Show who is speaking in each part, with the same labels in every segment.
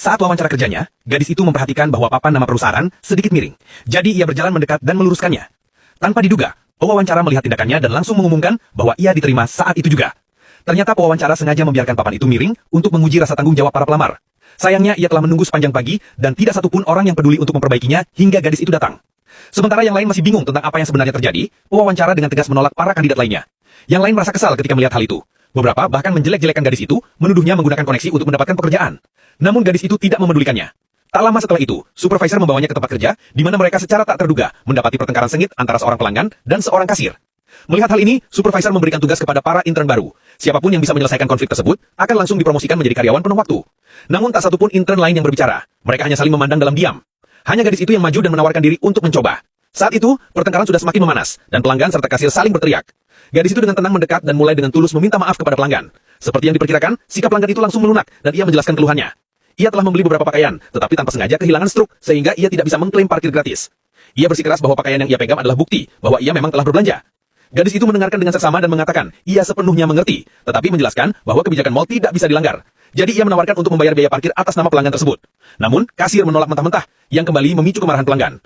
Speaker 1: Saat wawancara kerjanya, gadis itu memperhatikan bahwa papan nama perusahaan sedikit miring. Jadi ia berjalan mendekat dan meluruskannya. Tanpa diduga, pewawancara melihat tindakannya dan langsung mengumumkan bahwa ia diterima saat itu juga. Ternyata pewawancara sengaja membiarkan papan itu miring untuk menguji rasa tanggung jawab para pelamar. Sayangnya ia telah menunggu sepanjang pagi dan tidak satupun orang yang peduli untuk memperbaikinya hingga gadis itu datang. Sementara yang lain masih bingung tentang apa yang sebenarnya terjadi, pewawancara dengan tegas menolak para kandidat lainnya. Yang lain merasa kesal ketika melihat hal itu. Beberapa bahkan menjelek-jelekan gadis itu, menuduhnya menggunakan koneksi untuk mendapatkan pekerjaan. Namun gadis itu tidak memedulikannya. Tak lama setelah itu, supervisor membawanya ke tempat kerja, di mana mereka secara tak terduga mendapati pertengkaran sengit antara seorang pelanggan dan seorang kasir. Melihat hal ini, supervisor memberikan tugas kepada para intern baru. Siapapun yang bisa menyelesaikan konflik tersebut akan langsung dipromosikan menjadi karyawan penuh waktu. Namun tak satupun intern lain yang berbicara. Mereka hanya saling memandang dalam diam. Hanya gadis itu yang maju dan menawarkan diri untuk mencoba. Saat itu, pertengkaran sudah semakin memanas, dan pelanggan serta kasir saling berteriak. Gadis itu dengan tenang mendekat dan mulai dengan tulus meminta maaf kepada pelanggan. Seperti yang diperkirakan, sikap pelanggan itu langsung melunak, dan ia menjelaskan keluhannya. Ia telah membeli beberapa pakaian, tetapi tanpa sengaja kehilangan struk, sehingga ia tidak bisa mengklaim parkir gratis. Ia bersikeras bahwa pakaian yang ia pegang adalah bukti bahwa ia memang telah berbelanja. Gadis itu mendengarkan dengan seksama dan mengatakan, ia sepenuhnya mengerti, tetapi menjelaskan bahwa kebijakan mal tidak bisa dilanggar. Jadi ia menawarkan untuk membayar biaya parkir atas nama pelanggan tersebut. Namun, kasir menolak mentah-mentah, yang kembali memicu kemarahan pelanggan.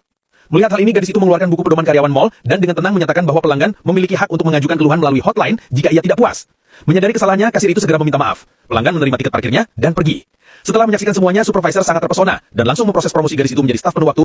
Speaker 1: Melihat hal ini, gadis itu mengeluarkan buku pedoman karyawan mal dan dengan tenang menyatakan bahwa pelanggan memiliki hak untuk mengajukan keluhan melalui hotline jika ia tidak puas. Menyadari kesalahannya, kasir itu segera meminta maaf. Pelanggan menerima tiket parkirnya dan pergi. Setelah menyaksikan semuanya, supervisor sangat terpesona dan langsung memproses promosi gadis itu menjadi staf penuh waktu.